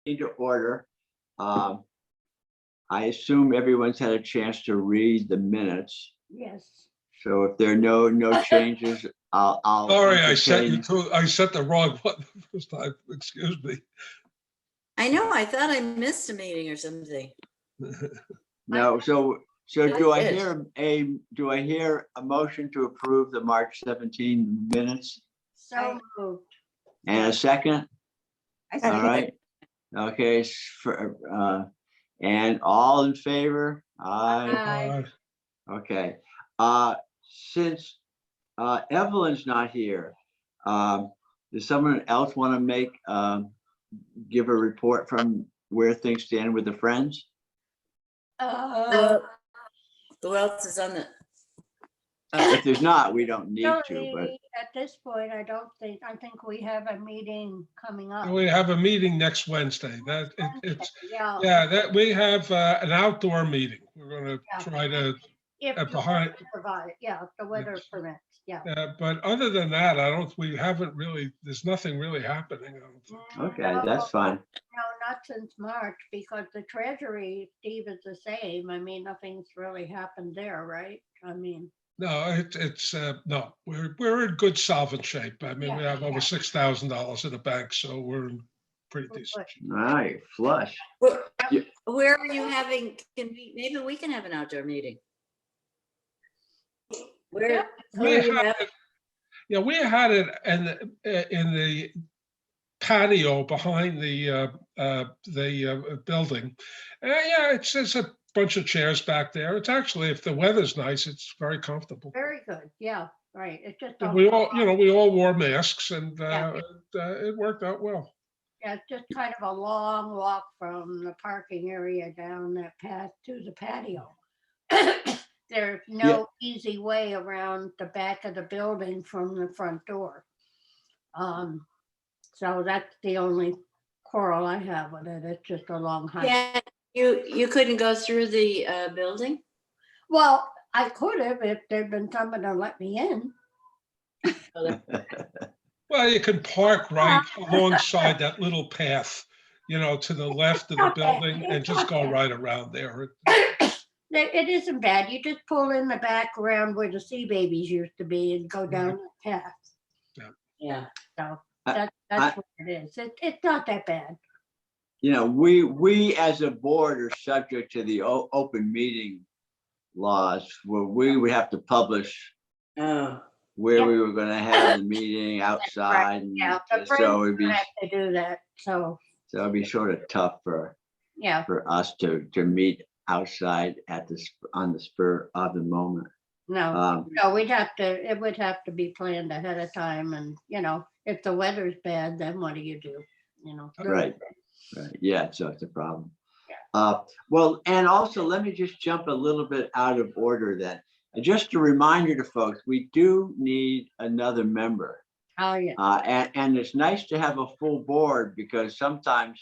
to order. I assume everyone's had a chance to read the minutes. Yes. So if there are no changes, I'll. Sorry, I set the wrong one the first time. Excuse me. I know, I thought I missed a meeting or something. No, so do I did. hear a motion to approve the March 17 minutes So moved. and a second? I All second. right. Okay, and all in favor? Aye. Aye. Okay. Since Evelyn's not here, does someone else want to give a report from where things stand with the Friends? Who else is on the? If there's not, we don't need No, to, but at this point, I think we have a meeting coming up. We have a meeting next Wednesday. Yeah. That we have an outdoor meeting. We're going to Yeah. try to. If the behind- weather provide, yeah, if the weather Yes. permits, yeah. But other than that, there's nothing really happening. I don't think. okay, that's fine. No, not since March, because the Treasury, Steve, is the same. I mean, nothing's really happened there, right? I mean, No, no, we're in good solvent shape. I mean, we Yeah, have over yeah. $6,000 in the bank, so we're in pretty Good. decent. All right, flush. Where are you having, maybe we can have an outdoor meeting. Where We are you had having? it, yeah, we had it in the patio behind the building. Yeah, it's a bunch of chairs back there. It's actually, if the weather's nice, it's very comfortable. very good, yeah, right. It's just. And we all wore masks, and Yeah. it worked out well. Yeah, it's just kind of a long walk from the parking area down that path to the patio. There's no easy way around the back of the building from the front door. So that's the only quarrel I have with it. It's just a long hike. Yeah, you couldn't go through the building? Well, I could have if there'd been someone to let me in. Well, you can park right alongside that little path, to the left of the building, and just go right around there. It isn't bad. You just pull in the back around where the sea babies used to be and go down the path. Yeah. So I- that's what it is. It's not that bad. We as a board are subject to the open meeting laws where we would have to publish Oh, where we were going to have the meeting outside. And Yeah, the so it'd friends be, have to do that. So it'd be sort of tough for yeah, us to meet outside on the spur of the moment. no, it would have to be planned ahead of time. And if the weather's bad, then what do you do? Right. Yeah, so it's a problem. Well, and also let me just jump a little bit out of order then. Just a reminder to folks, we do need another member. Oh, yeah. And it's nice to have a full board because sometimes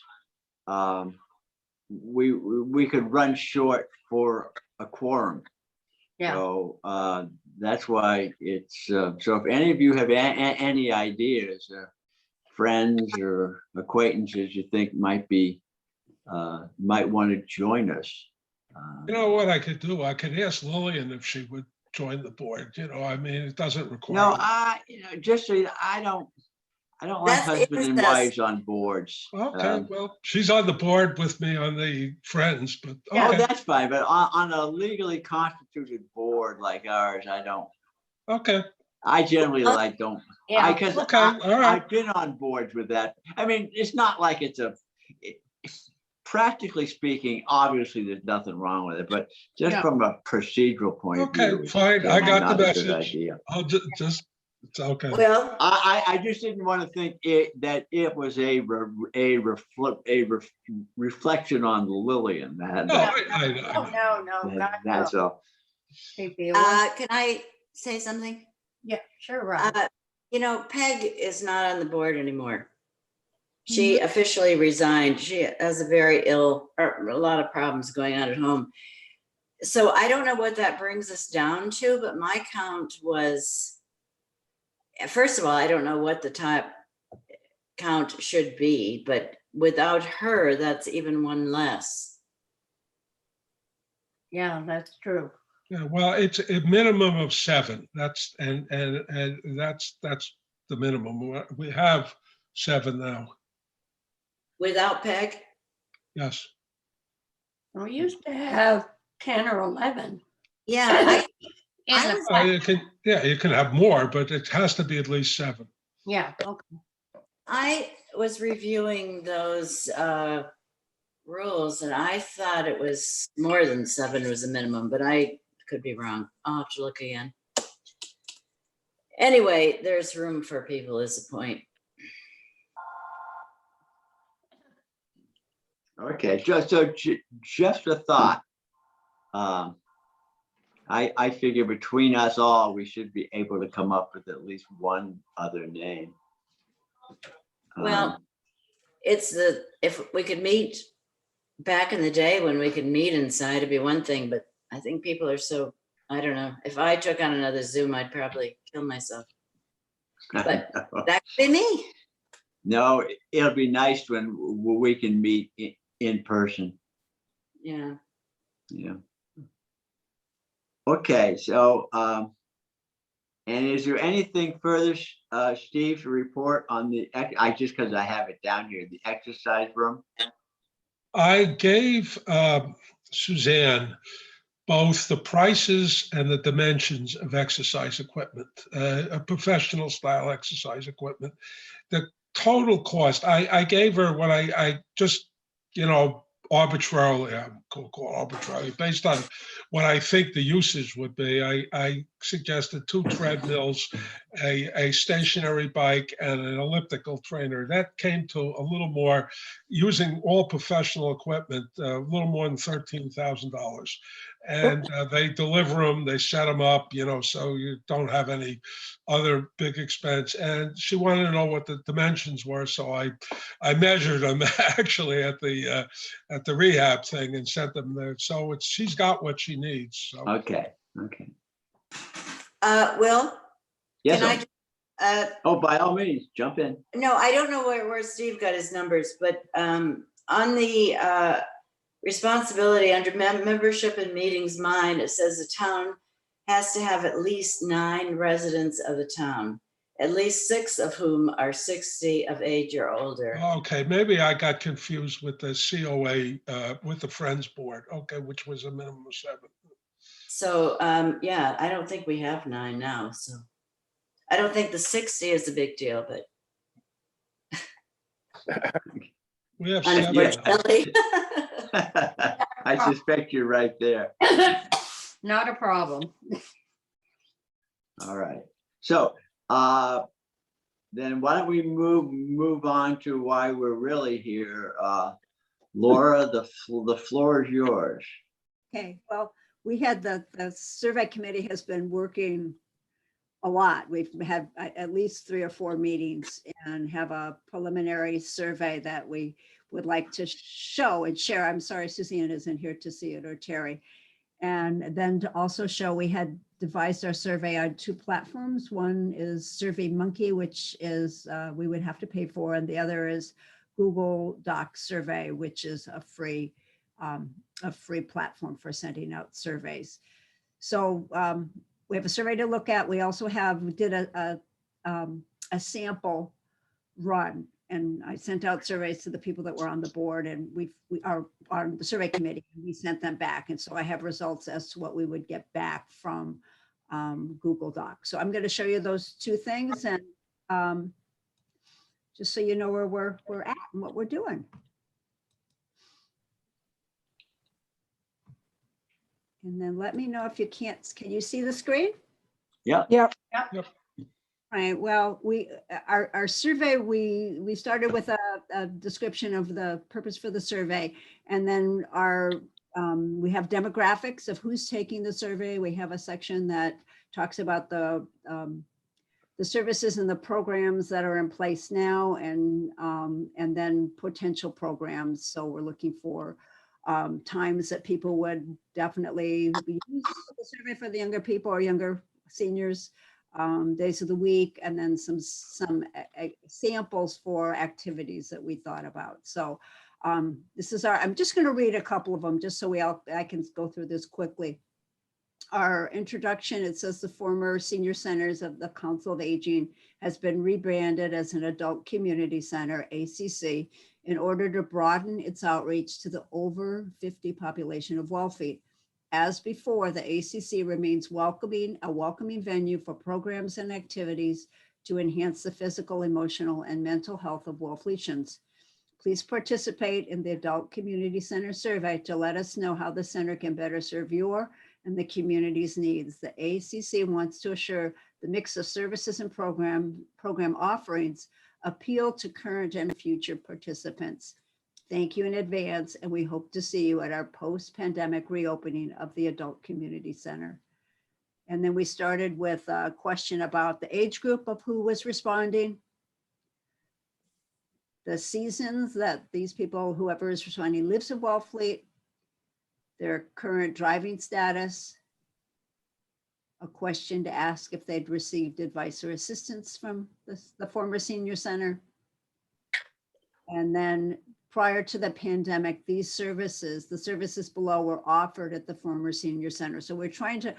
we could run short for a quorum. Yeah. So that's why it's, so if any of you have any ideas, friends or acquaintances you think might want to join us. You know what I could do? I could ask Lillian if she would join the board. I mean, it doesn't require. No, just so I don't like That's husband and us. wives on boards. Okay, well, she's on the board with me on the Friends, but Yeah. Oh, okay, that's fine, but on a legally constituted board like ours, I don't. okay, I generally don't. Yeah. Because okay, all right. I've been on boards with that. I mean, it's not like practically speaking, obviously there's nothing wrong with it, but just Yeah. from a procedural point of view. Okay, fine. I it's got not the a good message. idea. I'll just, it's okay. well, I just didn't want to think that it was a reflection on Lillian. No, That, No, God, that's no. all. can I say something? Yeah, sure, Rob. Peg is not on the board anymore. She officially resigned. She has a lot of problems going on at home. So I don't know what that brings us down to, but my count was, first of all, I don't know what the top count should be, but without her, that's even one less. Yeah, that's true. Yeah, well, it's a minimum of 7. That's, and that's the minimum. We have 7 now. Without Peg? Yes. We used to have 10 or 11. Yeah, In I the was- class. You can have more, but it has to be at least 7. Yeah, okay. I was reviewing those rules and I thought it was more than 7 was a minimum, but I could be wrong. I'll have to look again. Anyway, there's room for people is the point. Okay, just a thought. I figure between us all, we should be able to come up with at least one other name. Well, it's if we could meet back in the day when we could meet inside, it'd be one thing, but I think people are so, I don't know. If I took on another Zoom, I'd probably kill myself. But that could be me. No, it'll be nice when we can meet in person. Yeah. Yeah. Okay, so, and is there anything further, Steve, to report on the, just because I have it down here, the exercise room? I gave Suzanne both the prices and the dimensions of exercise equipment, a professional style exercise equipment. The total cost, I gave her what I just, arbitrarily, I'm going to call it arbitrarily, based on what I think the usage would be. I suggested 2 treadmills, a stationary bike, and an elliptical trainer. That came to a little more, using all professional equipment, a little more than $13,000. And they deliver them, they set them up, so you don't have any other big expense. And she wanted to know what the dimensions were, so I measured them actually at the rehab thing and sent them there. So she's got what she needs. So. Okay. Will, Yes. can I, Oh, by all means, jump in. no, I don't know where Steve got his numbers, but on the responsibility under membership and meetings mine, it says the town has to have at least 9 residents of the town, at least 6 of whom are 60 of age or older. Okay, maybe I got confused with the COA, with the Friends Board, okay, which was a minimum of 7. So, yeah, I don't think we have 9 now, so. I don't think the 60 is a big deal, but We have 7 now. unfortunately. I suspect you're right there. Not a problem. All right. So, then why don't we move on to why we're really here? Laura, the floor is yours. Okay, well, we had the survey committee has been working a lot. We've had at least 3 or 4 meetings and have a preliminary survey that we would like to show and share. I'm sorry, Suzanne isn't here to see it, or Terry. And then to also show, we had devised our survey on 2 platforms. One is SurveyMonkey, which is we would have to pay for, and the other is Google Doc Survey, which is a free platform for sending out surveys. So we have a survey to look at. We also did a sample run, and I sent out surveys to the people that were on the board, and we are on the survey committee, and we sent them back. And so I have results as to what we would get back from Google Docs. So I'm going to show you those 2 things, and just so you know where we're at and what we're doing. And then let me know if you can you see the screen? Yep. All right, well, our survey, we started with a description of the purpose for the survey, and then we have demographics of who's taking the survey. We have a section that talks about the services and the programs that are in place now, and then potential programs. So we're looking for times that people would definitely use the survey for the younger people or younger seniors. days of the week, and then some samples for activities that we thought about. So this is I'm just going to read a couple of them just so I can go through this quickly. Our introduction, it says the former senior centers of the Council of Aging has been rebranded as an adult community center, ACC, in order to broaden its outreach to the over 50 population of Wellfleet. As before, the ACC remains a welcoming venue for programs and activities to enhance the physical, emotional, and mental health of Wellfleetians. Please participate in the Adult Community Center survey to let us know how the center can better serve your and the community's needs. The ACC wants to assure the mix of services and program offerings appeal to current and future participants. Thank you in advance, and we hope to see you at our post-pandemic reopening of the Adult Community Center. And then we started with a question about the age group of who was responding, the seasons that these people, whoever is responding, lives in Wellfleet, their current driving status, a question to ask if they'd received advice or assistance from the former senior center. And then prior to the pandemic, these services, the services below, were offered at the former senior center. So we're trying to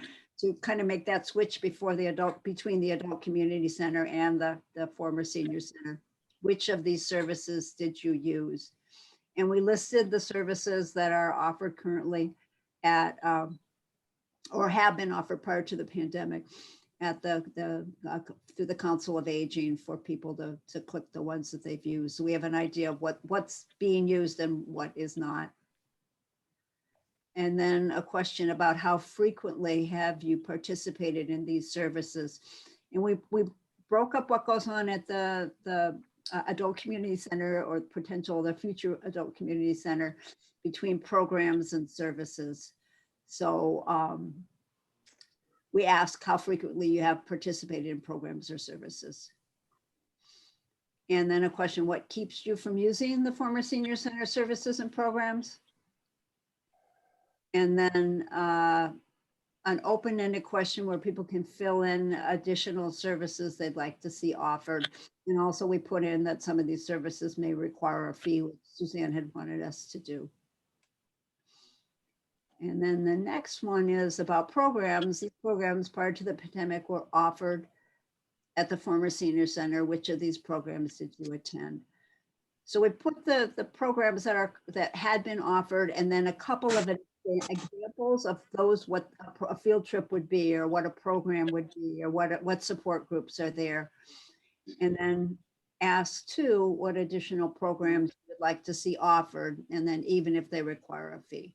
kind of make that switch between the adult community center and the former senior center. Which of these services did you use? And we listed the services that are offered currently at, or have been offered prior to the pandemic at through the Council of Aging for people to click the ones that they've used. So we have an idea of what's being used and what is not. And then a question about how frequently have you participated in these services? And we broke up what goes on at the adult community center or the future adult community center between programs and services. So we ask how frequently you have participated in programs or services. And then a question, what keeps you from using the former senior center services and programs? And then an open-ended question where people can fill in additional services they'd like to see offered. And also we put in that some of these services may require a fee, which Suzanne had wanted us to do. And then the next one is about programs. These programs prior to the pandemic were offered at the former senior center. Which of these programs did you attend? So we put the programs that had been offered, and then a couple of examples of those, what a field trip would be, or what a program would be, or what support groups are there. And then ask too, what additional programs you would like to see offered, and then even if they require a fee.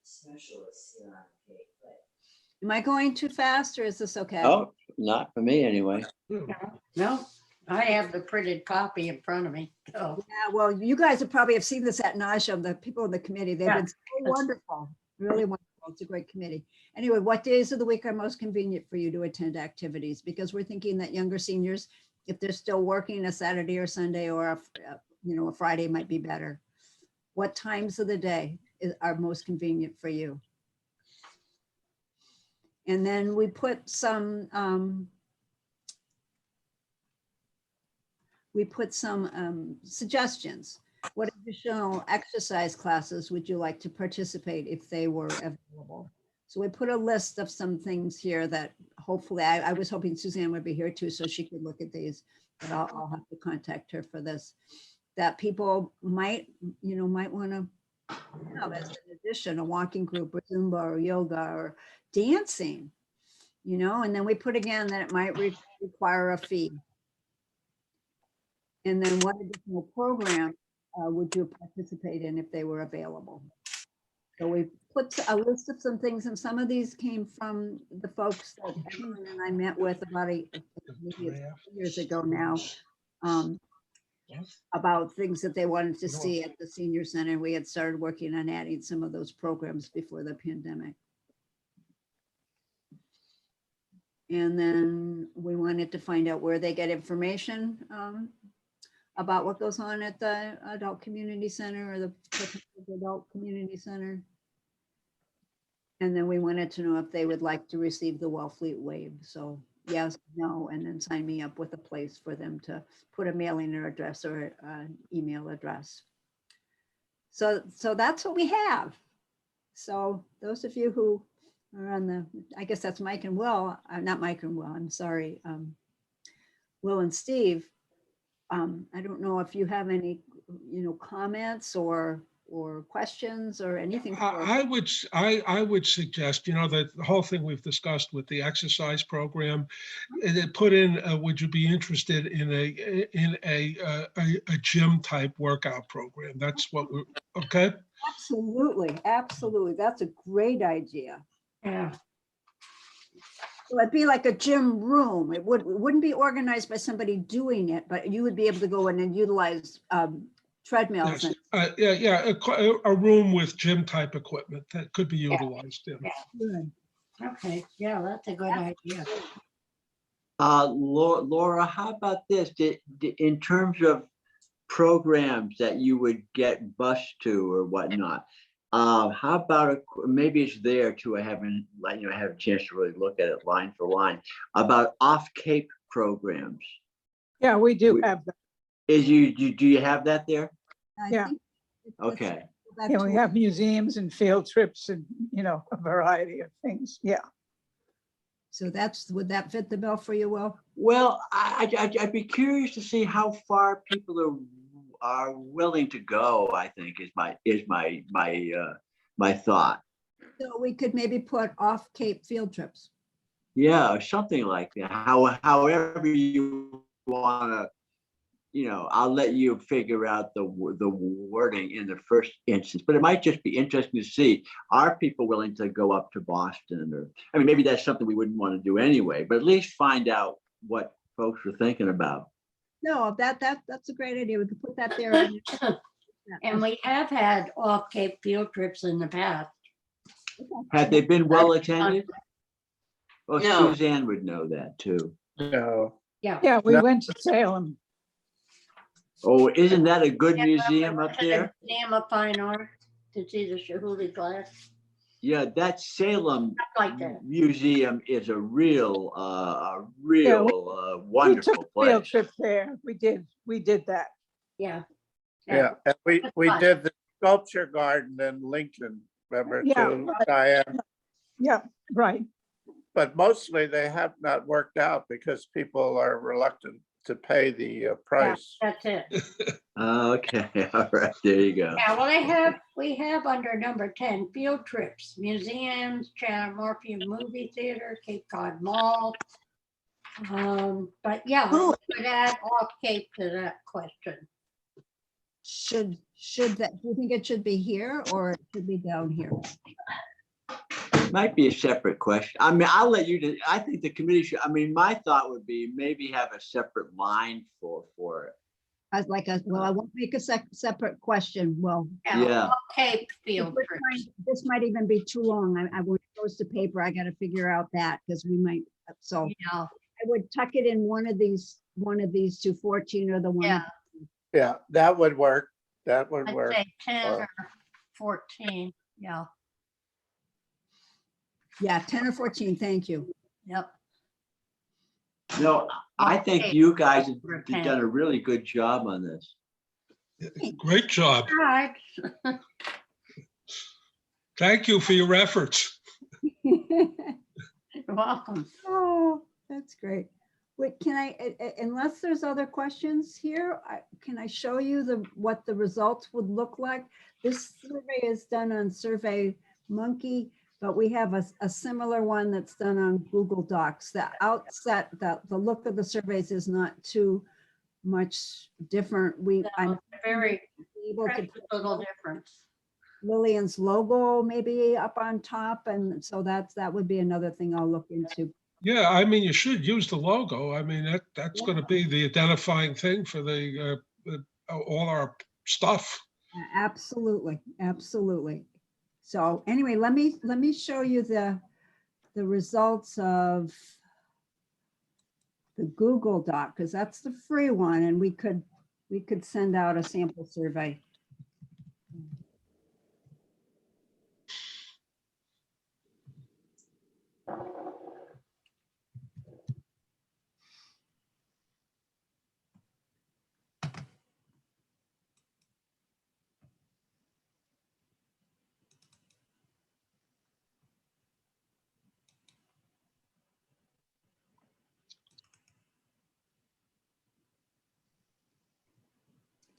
Specialists here on tape, but Am I going too fast, or is this okay? Oh, not for me anyway. No, I have the printed copy in front of me. So Yeah, well, you guys have probably seen this at nauseam, the people in the committee. They've been so wonderful, really wonderful. It's a great committee. Anyway, what days of the week are most convenient for you to attend activities? Because we're thinking that younger seniors, if they're still working, a Saturday or Sunday or a Friday might be better. What times of the day are most convenient for you? And then we put some suggestions. What additional exercise classes would you like to participate if they were available? So we put a list of some things here that hopefully, I was hoping Suzanne would be here too, so she could look at these, but I'll have to contact her for this. That people might want to have as an addition, a walking group or Zumba or yoga or dancing, and then we put again that it might require a fee. And then what additional program would you participate in if they were available? So we put a list of some things, and some of these came from the folks that Evelyn and I met with about maybe a few years ago now, about things that they wanted to see at the senior center. We had started working on adding some of those programs before the pandemic. And then we wanted to find out where they get information about what goes on at the adult community center or the adult community center. And then we wanted to know if they would like to receive the Wellfleet wave. So yes, no, and then sign me up with a place for them to put a mailing address or an email address. So that's what we have. So those of you who are on the, I guess that's Mike and Will, not Mike and Will, I'm sorry, Will and Steve. I don't know if you have any, comments or questions or anything. I would suggest, that the whole thing we've discussed with the exercise program, they put in, would you be interested in a gym type workout program? That's what we're, okay? Absolutely, absolutely. That's a great idea. Yeah, So it'd be like a gym room. It wouldn't be organized by somebody doing it, but you would be able to go in and utilize treadmills. Yes. And Yeah, a room with gym type equipment that could be utilized. Yeah. Good. okay, yeah, that's a good idea. Laura, how about this? In terms of programs that you would get bused to or whatnot, how about maybe it's there too? I haven't, have a chance to really look at it line for line about off-Cape programs. Yeah, we do We- have that. Do you have that there? I Yeah. think it's- Okay. that Yeah, we tool- have museums and field trips and, a variety of things. Yeah. So would that fit the bill for you, Will? Well, I'd be curious to see how far people are willing to go. I think is my thought. So we could maybe put off Cape field trips. Yeah, or something like that. However you want to, I'll let you figure out the wording in the first instance. But it might just be interesting to see, are people willing to go up to Boston? Or, I mean, maybe that's something we wouldn't want to do anyway, but at least find out what folks are thinking about. No, that's a great idea. We could put that there. And we have had off-Cape field trips in the past. Have they been well attended? Well, No. Suzanne would know that too. No, Yeah, we No. went to Salem. Oh, isn't that a good Yeah, museum we up went to the there? Museum of Fine Art to see the Chihuly glass, Yeah, that Salem stuff like that. Museum is a real, We wonderful took a field place. trip there. We did that. Yeah. yeah, and we Fun. did the sculpture garden in Lincoln, remember Yeah, too, right. Diane? Yeah, right. But mostly they have not worked out because people are reluctant to pay the price. That's it. Okay, all right, there you go. Yeah, well, we have under number 10, field trips, museums, Chandler Morphew Movie Theater, Cape Cod Mall. But yeah, we could add off Cape to that question. Should that, do you think it should be here or it should be down here? Might be a separate question. I mean, I'll let you, I think the committee should, I mean, my thought would be maybe have a separate line for it. I won't make a separate question. Well, Yeah. Off Cape field trips. this might even be too long. I when it goes to paper, I gotta figure out that because we might, so Yeah, I would tuck it in one of these to 14 or the one. yeah, Yeah, that would work. That would I'd work. say 10 or 14, yeah, Yeah, 10 or 14, thank you. yep. No, I think Okay. you guys have Repent. done a really good job on this. Great job. All right, Thank you for your efforts. you're welcome. Oh, that's great. Wait, can unless there's other questions here, can I show you what the results would look like? This survey is done on Survey Monkey, but we have a similar one that's done on Google Docs. The outset, the look of the surveys is not too much different. I'm Very able to precious put little difference. Lillian's logo maybe up on top, and so that would be another thing I'll look into. Yeah, I mean, you should use the logo. I mean, that's going to be the identifying thing for all our stuff. Absolutely, absolutely. So anyway, let me show you the results of the Google Doc, because that's the free one, and we could send out a sample survey.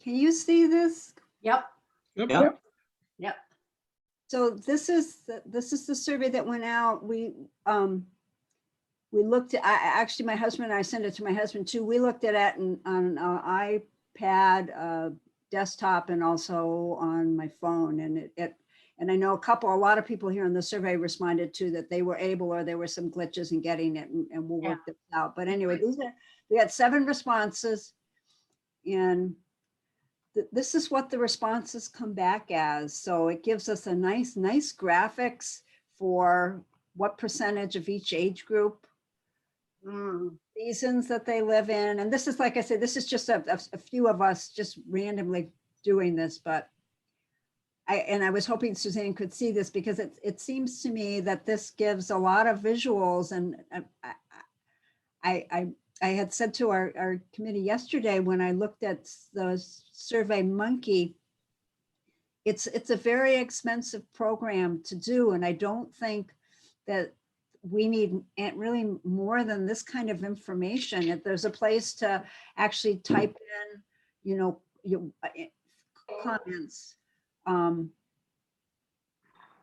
Can you see this? Yep, Yep. Yeah. yep. So this is the survey that went out. We looked at, actually, my husband and I sent it to my husband too. We looked at it on an iPad, desktop, and also on my phone. And and I know a lot of people here in the survey responded to that they were able, or there were some glitches in getting it, and we'll work this out. But anyway, we had 7 responses, and this is what the responses come back as. So it gives us a nice graphics for what percentage of each age group, seasons that they live in. And this is, like I said, this is just a few of us just randomly doing this, but I was hoping Suzanne could see this, because it seems to me that this gives a lot of visuals. And I had said to our committee yesterday, when I looked at the Survey Monkey, it's a very expensive program to do. And I don't think that we need really more than this kind of information. If there's a place to actually type in, your comments. And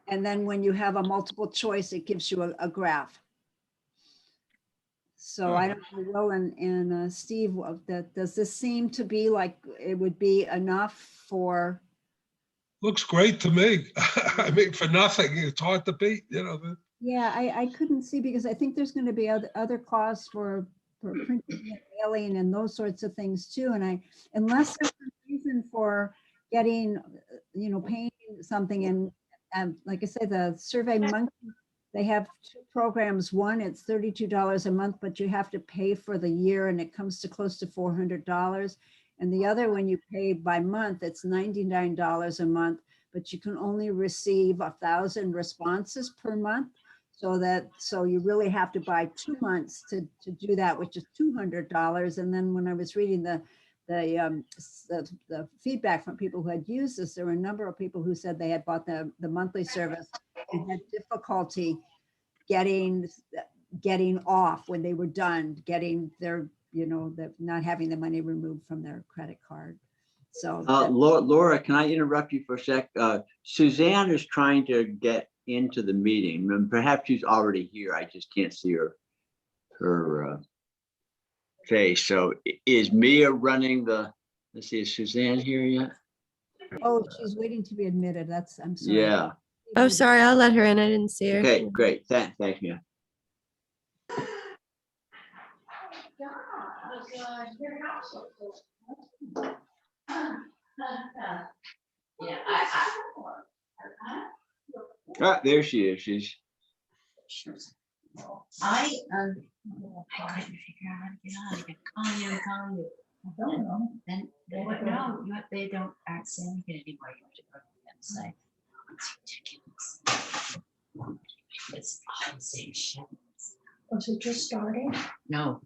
then when you have a multiple choice, it gives you a graph. So I don't know, Will and Steve, does this seem to be like it would be enough for? Looks great to me. I mean, for nothing, it's hard to beat, Yeah, I couldn't see, because I think there's going to be other costs for printing and mailing and those sorts of things too. And unless there's a reason for getting, paying something, and like I say, the Survey Monkey, they have 2 programs. One, it's $32 a month, but you have to pay for the year, and it comes to close to $400. And the other, when you pay by month, it's $99 a month, but you can only receive 1,000 responses per month. So you really have to buy 2 months to do that, which is $200. And then when I was reading the feedback from people who had used this, there were a number of people who said they had bought the monthly service and had difficulty getting off when they were done, getting their, not having the money removed from their credit card. So Laura, can I interrupt you for a sec? Suzanne is trying to get into the meeting, and perhaps she's already here. I just can't see her face. So is Mia running let's see, is Suzanne here yet? oh, she's waiting to be admitted. I'm sorry. Yeah. Oh, sorry, I'll let her in. I didn't see her. Okay, great. Thank you. There she is. She's. I couldn't figure out how to get on. I could call you. I don't know. Then no, they don't aren't saying it anymore. You have to go to the website. It's ridiculous. It's all the same shit. Was it just starting? No.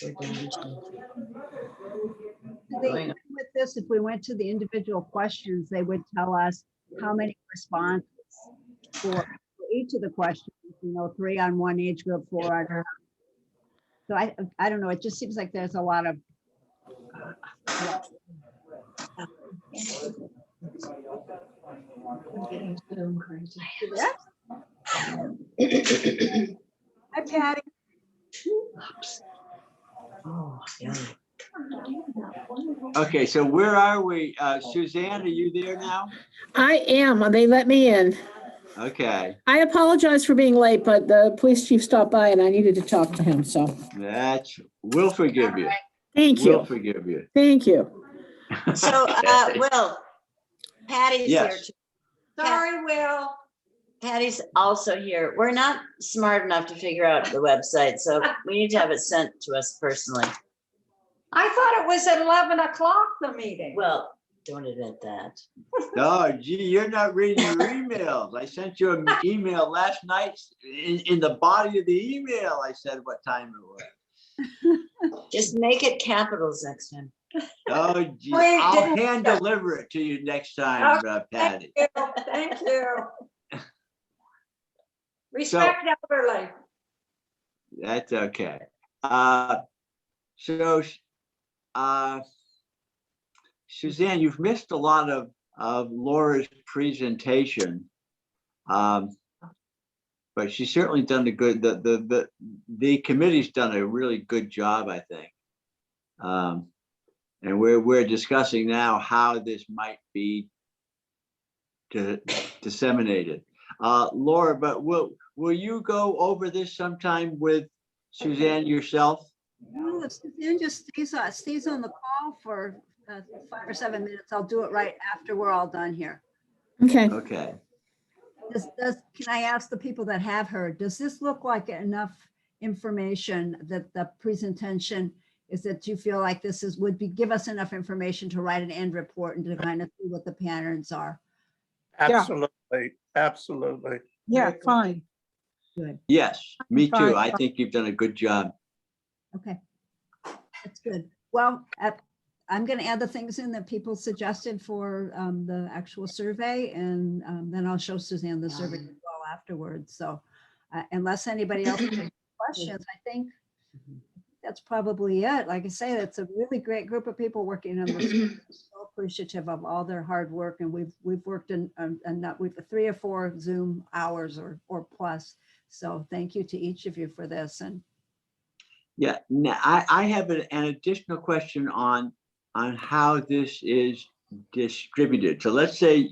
With this, if we went to the individual questions, they would tell us how many responses for each of the questions, 3 on one age group, 4 on another. So I don't know, it just seems like there's a lot of Hi, Patty. Oh, yeah. Okay, so where are we? Suzanne, are you there now? I am. They let me in. Okay, I apologize for being late, but the police chief stopped by and I needed to talk to him. So we'll forgive you. thank We'll you. forgive you. Thank you. So, Will, Patty's here Yes. too. Sorry, Will. Patty's also here. We're not smart enough to figure out the website, so we need to have it sent to us personally. I thought it was at 11 o'clock, the meeting. Well, don't admit that. Oh, gee, you're not reading your emails. I sent you an email last night. In the body of the email, I said what time it was. Just make it capitals next time. Oh, gee, Wait, I'll didn't- hand deliver it to you next time, Patty. Thank you. Respect elderly. That's okay. So, uh, Suzanne, you've missed a lot of Laura's presentation. But she's certainly done the committee's done a really good job, I think. And we're discussing now how this might be disseminated. Laura, but will you go over this sometime with Suzanne yourself? No, if Suzanne just stays on the call for 5 or 7 minutes, I'll do it right after we're all done here. Okay. Okay. Can I ask the people that have heard, does this look like enough information that the presentation is that you feel like this give us enough information to write an end report and to kind of see what the patterns are? Absolutely, absolutely. Yeah, fine. Good. Yes, me Fine. too. I think you've done a good job. Okay. That's good. Well, I'm going to add the things in that people suggested for the actual survey, and then I'll show Suzanne the survey as well afterwards. So unless anybody else has any questions, I think that's probably it. Like I say, it's a really great group of people working on this. So appreciative of all their hard work, and we've worked in we've 3 or 4 Zoom hours or plus. So thank you to each of you for this. And Yeah, now I have an additional question on how this is distributed. So let's say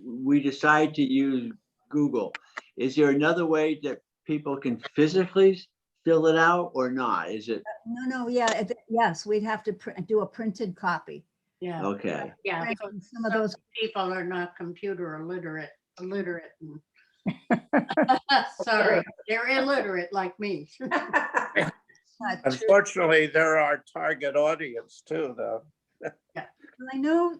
we decide to use Google. Is there another way that people can physically fill it out or not? Is it? no, yeah, yes, we'd have to do a printed copy. Yeah, Okay. yeah. Right, So and some of those, people are not computer illiterate. And sorry, they're illiterate like me. not true. Unfortunately, they're our target audience too, though. I know,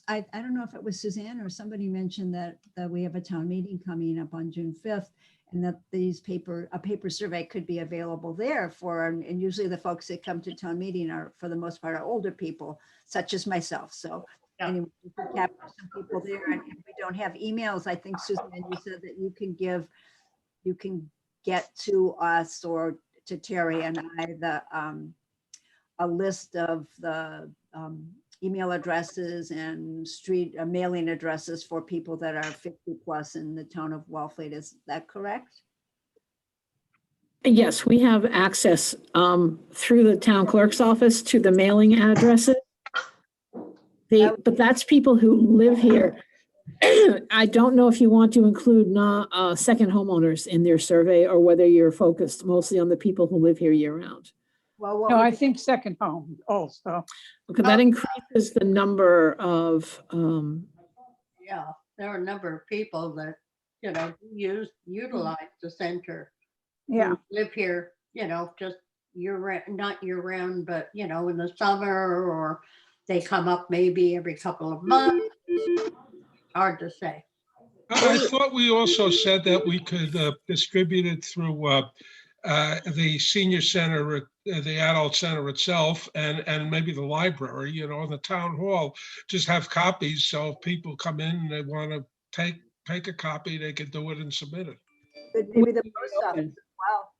I don't know if it was Suzanne or somebody mentioned that we have a town meeting coming up on June 5th, and that a paper survey could be available there and usually the folks that come to town meeting are, for the most part, are older people, such as myself. So Yeah. anyway, we could capture some people there, and if we don't have emails, I think Suzanne, you said that you can get to us or to Terry and I a list of the email addresses and street mailing addresses for people that are 50 plus in the town of Wellfleet. Is that correct? Yes, we have access through the town clerk's office to the mailing addresses. But that's people who live here. I don't know if you want to include second homeowners in their survey, or whether you're focused mostly on the people who live here year round. Well, what No, we I could- think second home also. Because that increases the number of, Yeah, there are a number of people that, utilize the center. Yeah, Who live here, just not year round, but, in the summer, or they come up maybe every couple of months. Hard to say. I thought we also said that we could distribute it through the senior center, the adult center itself, and maybe the library, the town hall, just have copies. So if people come in and they want to take a copy, they can do it and submit it. maybe the post office as well.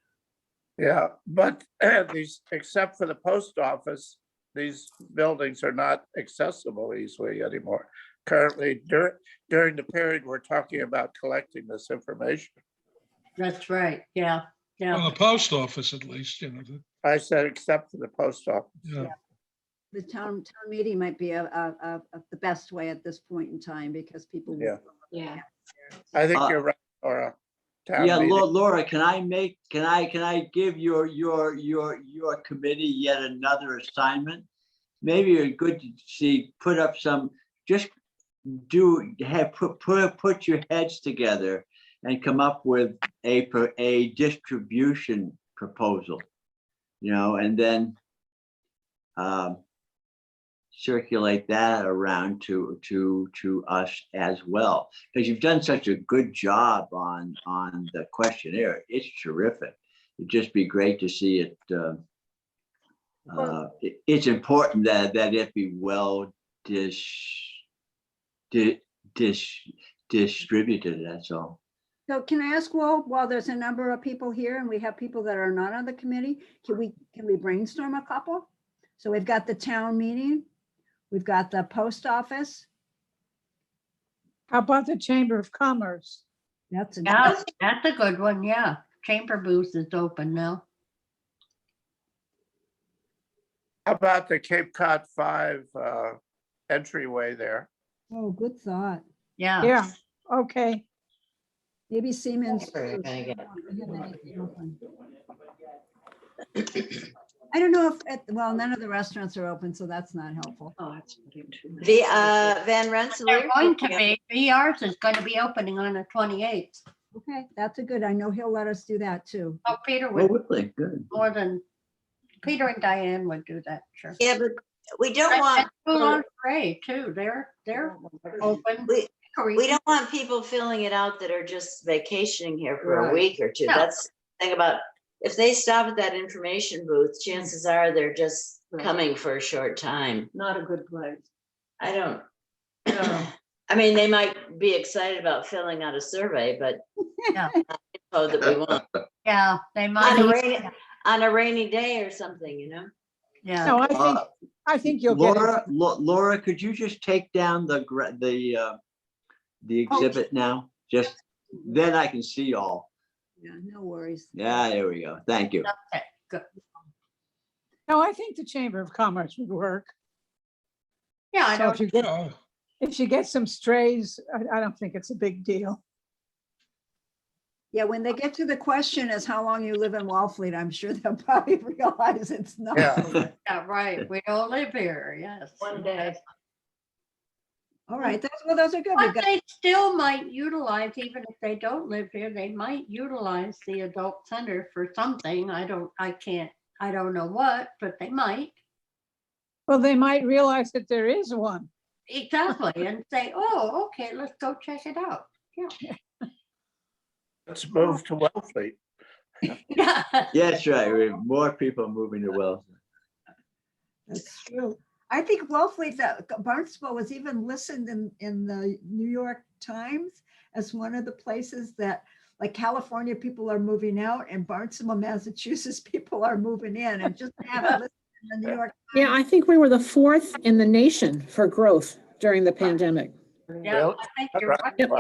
Yeah, but except for the post office, these buildings are not accessible easily anymore. Currently, during the period we're talking about collecting this information. That's right. Yeah. Yeah. Well, the post office at least, I said except for the post office. yeah. The town meeting might be the best way at this point in time, because people. Yeah. Yeah. I think you're right, Laura. Town Yeah, meeting. Laura, can I give your committee yet another assignment? Maybe it's good to put up some, just put your heads together and come up with a distribution proposal, and then circulate that around to us as well, because you've done such a good job on the questionnaire. It's terrific. It'd just be great to see it. It's important that it be well distributed. That's all. So can I ask, while there's a number of people here and we have people that are not on the committee, can we brainstorm a couple? So we've got the town meeting, we've got the post office. How about the Chamber of Commerce? That's a, Yeah, that's a good one, yeah. Chamber booth is open now. How about the Cape Cod 5 entryway there? oh, good thought. Yeah. Yeah, okay. Maybe Siemens. Where you're gonna get- I don't know if, well, none of the restaurants are open, so that's not helpful. Oh, that's brilliant. The Van Rensselaer. They're going to be, VR's is going to be opening on the 28th. Okay, that's a good, I know he'll let us do that too. Oh, Peter Oh, would really? Good. more than, Peter and Diane would do that, sure. Yeah, but we don't And want, School Gray too, they're open. we don't want people filling it out that are just vacationing here for a Right. week or two. No. That's the thing about, if they stop at that information booth, chances are they're just coming for a short time. Not a good place. I don't. No. I mean, they might be excited about filling out a survey, but Yeah. not info that we want Yeah, they on a might, rainy day or something, you know? yeah. No, Uh, I think you'll get it. Laura, could you just take down the exhibit now? Just, then I can see all. Yeah, no worries. Yeah, there we go. Thank you. Okay, good. No, I think the Chamber of Commerce would work. Yeah, I So don't, if you get some strays, I don't think it's a big deal. Yeah, when they get to the question is how long you live in Wellfleet, I'm sure they'll probably realize it's not. Yeah. yeah, right, we don't live here, yes. One day. All right, those are good. We've But got, they still might utilize, even if they don't live here, they might utilize the adult center for something. I don't know what, but they might. Well, they might realize that there is one. Exactly, and say, oh, okay, let's go check it out. Let's move to Wellfleet. Yeah. Yeah, that's right. We have more people moving to Wilson. that's true. I think Wellfleet, Barnstable was even listed in the New York Times as one of the places that, like, California people are moving out and Barnstable, Massachusetts people are moving in, and just to have it listed in the New York. Yeah, I think we were the 4th in the nation for growth during the pandemic. Yeah, Really? I think you're Right. right. Yep.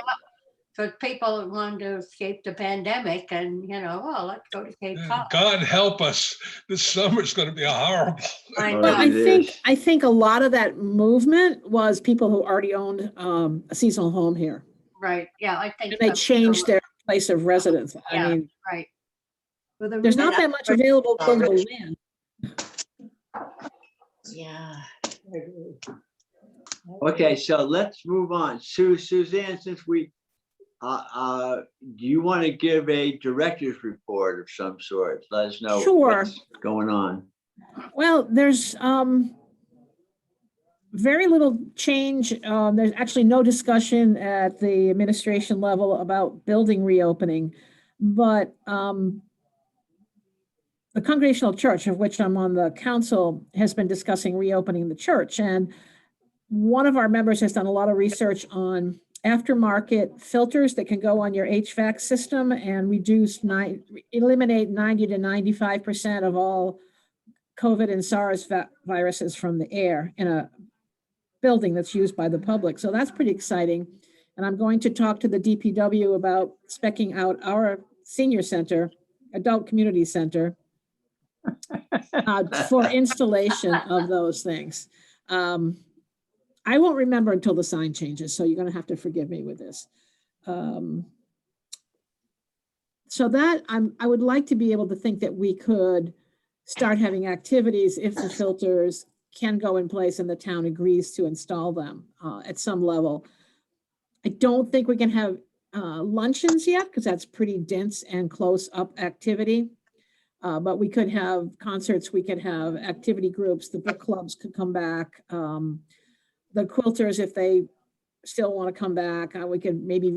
Because people wanted to escape the pandemic and, well, let's go to Cape Cod. God help us. This summer's going to be horrible. I Well, know. But It I is. think a lot of that movement was people who already owned a seasonal home here. Right, yeah, I think. And they so. changed their place of residence. I Yeah. mean, Right, Well, the there's reason- not that much available buildable land. Yeah. Okay, so let's move on. Suzanne, since we, do you want to give a director's report of some sort? Let us know Sure. what's going on. Well, there's very little change. There's actually no discussion at the administration level about building reopening. But the Congregational Church, of which I'm on the council, has been discussing reopening the church. And one of our members has done a lot of research on aftermarket filters that can go on your HVAC system and eliminate 90 to 95% of all COVID and SARS viruses from the air in a building that's used by the public. So that's pretty exciting. And I'm going to talk to the DPW about speccing out our senior center, adult community center, for installation of those things. I won't remember until the sign changes, so you're going to have to forgive me with this. So that I would like to be able to think that we could start having activities if the filters can go in place and the town agrees to install them at some level. I don't think we can have luncheons yet because that's pretty dense and close up activity. But we could have concerts, we could have activity groups, the book clubs could come back. The quilters, if they still want to come back, we could maybe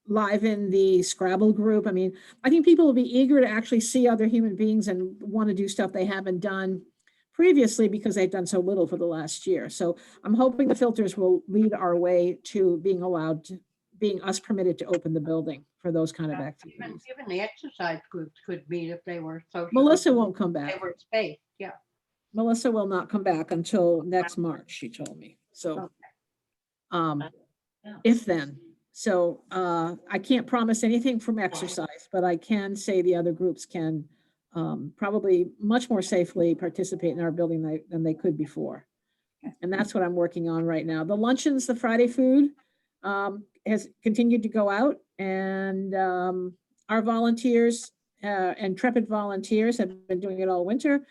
liven the Scrabble group. I mean, I think people will be eager to actually see other human beings and want to do stuff they haven't done previously because they've done so little for the last year. So I'm hoping the filters will lead our way to being allowed being us permitted to open the building for those kind of Even activities. even the exercise groups could meet if they were social. Melissa won't come They back. were spaced, yeah. Melissa will not come back until next March, she told me. So, if then. So, I can't promise anything from exercise, but I can say the other groups can probably much more safely participate in our building than they could before. And that's what I'm working on right now. The luncheons, the Friday food has continued to go out, and our volunteers, intrepid volunteers, have been doing it all winter.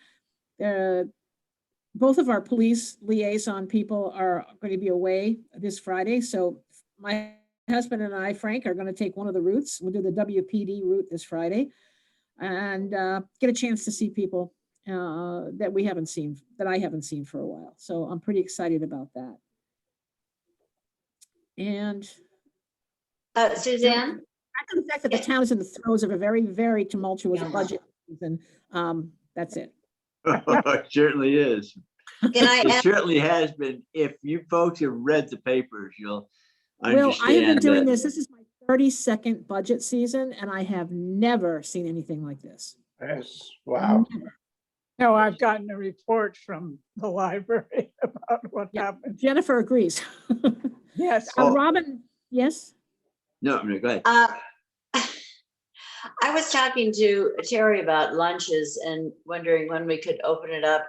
Both of our police liaison people are going to be away this Friday. So my husband and I, Frank, are going to take one of the routes. We'll do the WPD route this Friday and get a chance to see people that we haven't seen, that I haven't seen for a while. So I'm pretty excited about that. And Suzanne? back to the fact that the town is in the throes of a very, very tumultuous budget season. That's it. It certainly is. Can I It ask, certainly has been. If you folks have read the papers, you'll Well, I have been understand doing that. this is my 32nd budget season, and I have never seen anything like this. Yes, wow. Never. No, I've gotten a report from the library about what Yeah. happened. Jennifer agrees. Yes. Oh. Robin, yes? No, go ahead. I was talking to Terry about lunches and wondering when we could open it up.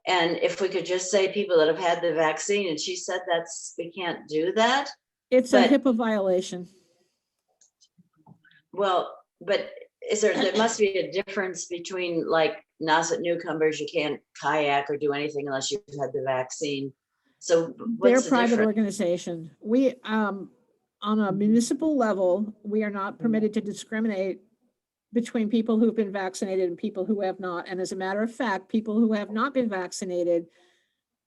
And if we could just say people that have had the vaccine, and she said we can't do that. It's a But- HIPAA violation. Well, but there must be a difference between like Nauset newcomers, you can't kayak or do anything unless you've had the vaccine. So They're what's a the private difference? organization. We, on a municipal level, we are not permitted to discriminate between people who've been vaccinated and people who have not. And as a matter of fact, people who have not been vaccinated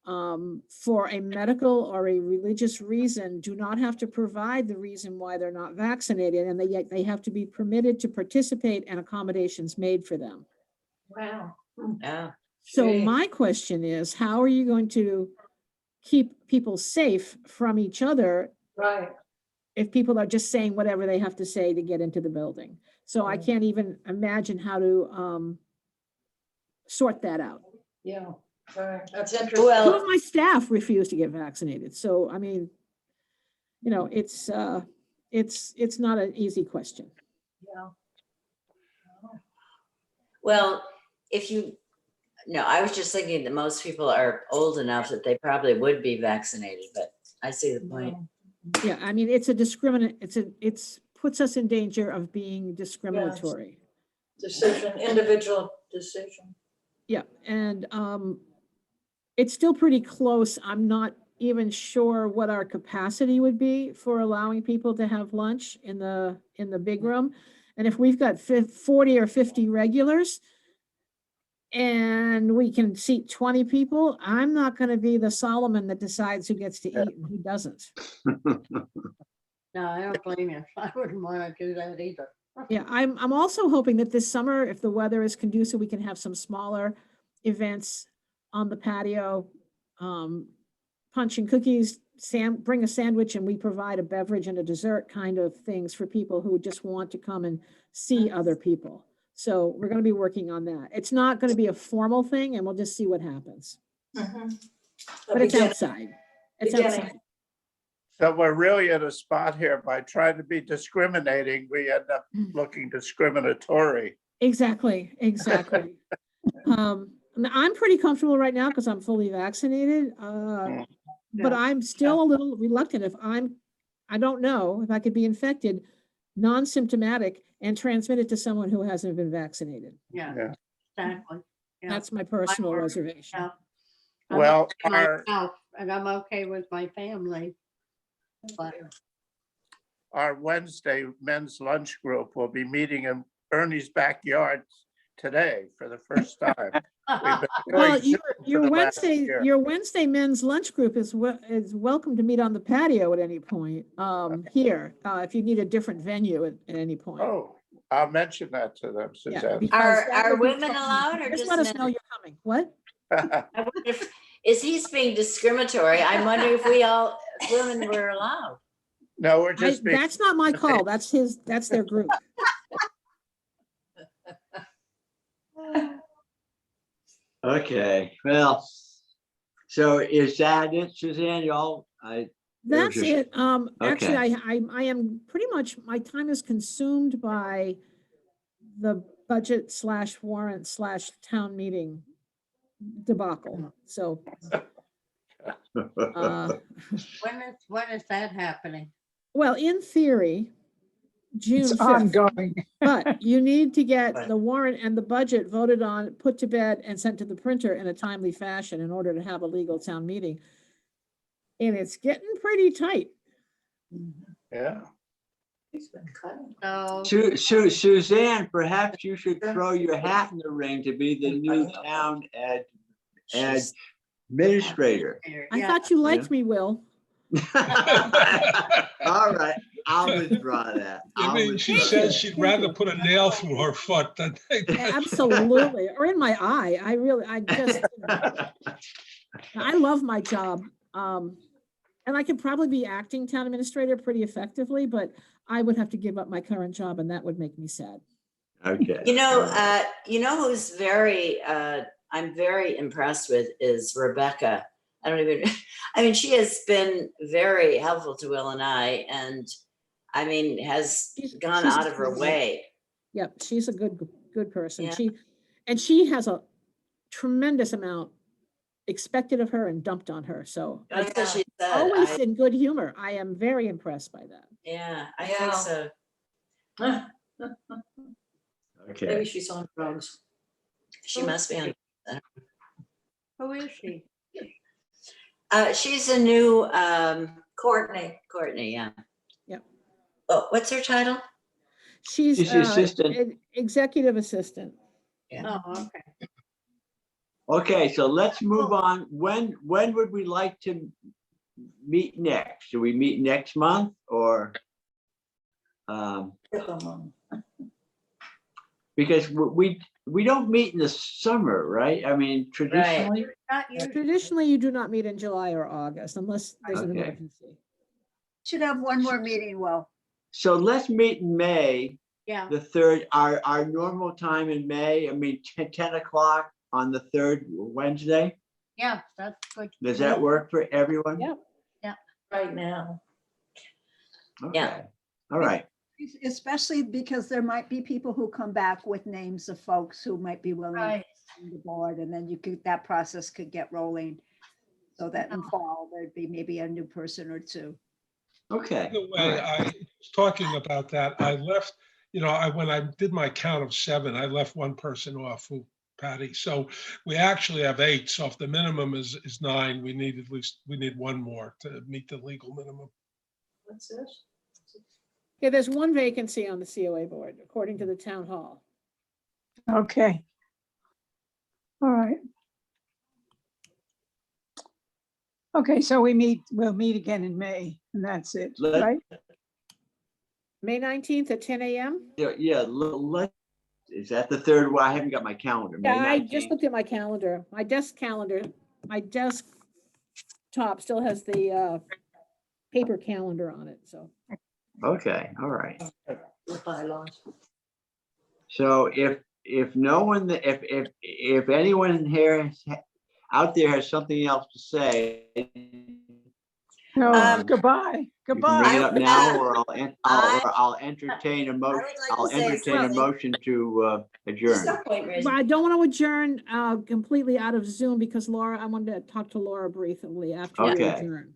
for a medical or a religious reason do not have to provide the reason why they're not vaccinated, and yet they have to be permitted to participate and accommodations made for them. Wow. Yeah. So Great. my question is, how are you going to keep people safe from each other Right. if people are just saying whatever they have to say to get into the building? So I can't even imagine how to sort that out. Yeah. Right. That's interesting. Two of Well, my staff refused to get vaccinated. So, I mean, you know, it's not an easy question. Yeah. well, I was just thinking that most people are old enough that they probably would be vaccinated, but I see the point. Yeah, I mean, it's a discriminate, it's puts us in danger of being discriminatory. Decision, individual decision. Yeah, and it's still pretty close. I'm not even sure what our capacity would be for allowing people to have lunch in the big room. And if we've got 40 or 50 regulars and we can seat 20 people, I'm not going to be the Solomon that decides who gets to eat and who doesn't. No, I don't blame you. I wouldn't want to do that either. Yeah, I'm also hoping that this summer, if the weather is conducive, we can have some smaller events on the patio. Punch and cookies, bring a sandwich, and we provide a beverage and a dessert kind of things for people who just want to come and see other people. So we're going to be working on that. It's not going to be a formal thing, and we'll just see what happens. But it's outside. It's beginning. outside. So we're really at a spot here by trying to be discriminating, we end up looking discriminatory. Exactly, exactly. I'm pretty comfortable right now because I'm fully vaccinated. But I'm still a little reluctant if I don't know if I could be infected, non-symptomatic, and transmit it to someone who hasn't been vaccinated. Yeah, Yeah. exactly. Yeah. That's my personal worry. reservation. Yeah. I'm Well, okay our, myself, and I'm okay with my family. But our Wednesday men's lunch group will be meeting in Ernie's backyard today for the first time. We've been Well, doing Zoom for the last year. your Wednesday men's lunch group is welcome to meet on the patio at any point here, if you need a different venue at any point. Oh, I'll mention that to them, Yeah, Suzanne. because that Are would be women fun. allowed or Just just let us men? know you're coming. What? I wonder if, is he being discriminatory? I'm wondering if women were allowed. No, we're just being, That's not my call. That's their group. Okay, well, so is that it, Suzanne? Y'all, That's just- it. Actually, okay. I am pretty much, my time is consumed by the budget / warrant / town meeting debacle. So, When is that happening? well, in theory, June It's 5th, ongoing. but you need to get the warrant and the budget voted on, put to bed and sent to the printer in a timely fashion in order to have a legal town meeting. And it's getting pretty tight. yeah. So, Suzanne, perhaps you should throw your hat in the ring to be the new town administrator. I yeah, thought you liked me, Will. All right, I'll withdraw that. I I'll mean, she withdraw says that. she'd rather put a nail through her foot than. Absolutely. Or in my eye. I love my job. And I could probably be acting town administrator pretty effectively, but I would have to give up my current job and that would make me sad. Okay. You know who's very, I'm very impressed with is Rebecca. I mean, she has been very helpful to Will and I, and I mean, has gone She's out of her amazing. way. Yep, she's a good person. Yeah. She has a tremendous amount expected of her and dumped on her. So That's what she said. always in good humor. I am very impressed by that. Yeah, I think so. Okay. she's on drugs. She must be on. who is she? She's a new Courtney, yeah. Yep. Oh, what's her title? She's She's the assistant. an executive assistant. Yeah. Oh, okay. Okay, so let's move on. When would we like to meet next? Should we meet next month or? Because we don't meet in the summer, right? I mean, traditionally. Not usually. Traditionally, you do not meet in July or August unless there's an Okay. emergency. Should have one more meeting, Will. So let's meet in May, Yeah, the 3rd, our normal time in May, I mean, 10 o'clock on the 3rd Wednesday. yeah, that's good. Does that work for everyone? Yeah. Right now. Okay. Yeah. All right. Especially because there might be people who come back with names of folks who might be willing to Right. join the board, and then that process could get rolling. So that in fall, there'd be maybe a new person or two. Okay. By the all way, right. I was talking about that. I left, when I did my count of 7, I left one person off, Patty. So we actually have 8. So if the minimum is 9, we need one more to meet the legal minimum. What's this? Yeah, there's one vacancy on the COA board, according to the town hall. Okay. All right. Okay, so we'll meet again in May, and that's it, Let- right? May 19th at 10 a.m. Yeah, is that the 3rd? Well, I haven't got my calendar. May Yeah, I just 19th. looked at my calendar, my desk calendar. My desk top still has the paper calendar on it, so. Okay, all right. So if no one, if anyone here out there has something else to say, No, you goodbye, can bring goodbye. it up now, or I'll entertain a motion. like to I'll say entertain a something. motion to adjourn. But I don't want to adjourn completely out of Zoom because Laura, I wanted to talk to Laura briefly after we Okay. adjourn.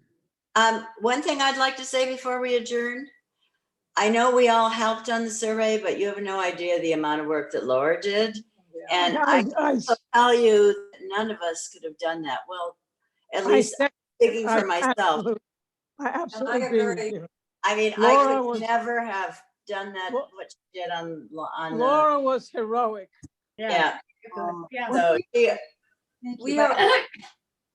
One thing I'd like to say before we adjourn, I know we all helped on the survey, but you have no idea the amount of work that Laura did. And I will tell you, that none of us could have done that. Well, at least speaking for myself. I absolutely agree with you. I mean, Laura I could was- never have done that, Lo- what she did on Laura was heroic. yeah. Yeah. So she, we are, of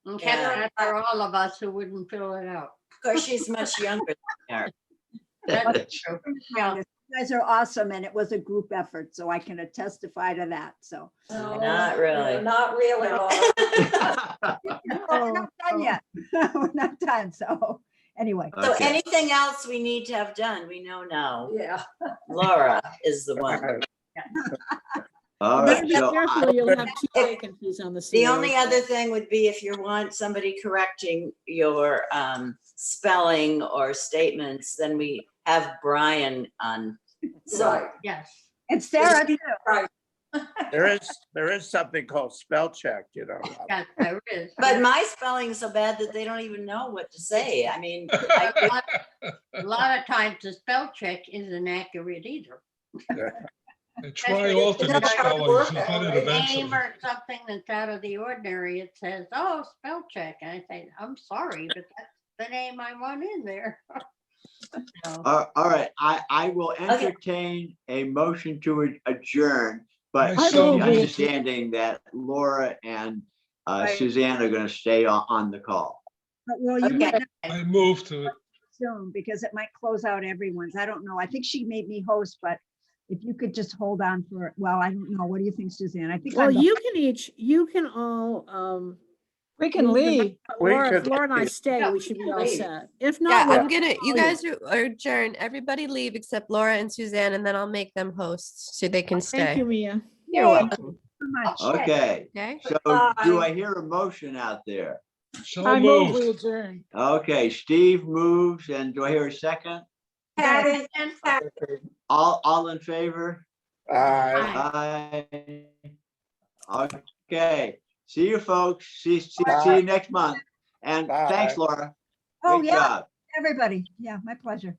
And Yeah. after all of us who wouldn't fill it out. course, she's much younger than we are. That's true. Yeah. You guys are awesome, and it was a group effort, so I can testify to that, so. Not really. Not really. We're Oh, not done yet. We're not done, so. Anyway, So Okay. anything else we need to have done, we know now. yeah. Laura is the one. All Better right, be so careful, or you'll have two vacancies on the The COA. only other thing would be if you want somebody correcting your spelling or statements, then we have Brian on. So Yes. And Sarah too. There is something called spell check, you know. Yes, there is. But my spelling is so bad that they don't even know what to say. I mean, A lot of times the spell check isn't accurate either. And try alternate spellings, you'll get it Name eventually. or something that's out of the ordinary, it says, oh, spell check. And I say, I'm sorry, but that's the name I want in there. So, all right, I will entertain a motion to adjourn, but I with so the moved. understanding that Laura and Suzanne are gonna stay on the call. But well, you might Okay. not I move to it. soon because it might close out everyone's. I don't know. I think she made me host, but if you could just hold on for, well, I don't know. What do you think, Suzanne? I think. Well, I'm the- you can all, We can leave. We Laura, could Laura and I leave. stay, Yeah, we we should be can all leave. set. If Yeah, not, we'll I'm gonna, you call guys are adjourn. Everybody leave except Laura and Suzanne, and then I'll make them hosts so they can Thank stay. you, Mia. You're Thank welcome. so much. Okay, Okay. so do I hear a motion out there? So I move we moved. adjourn. Okay, Steve moves, and do I hear a second? and All in favor? Aye. Aye. Okay, see you folks. See you next month. And thanks, Bye. Laura. Oh, Great yeah, job. everybody. Yeah, my pleasure.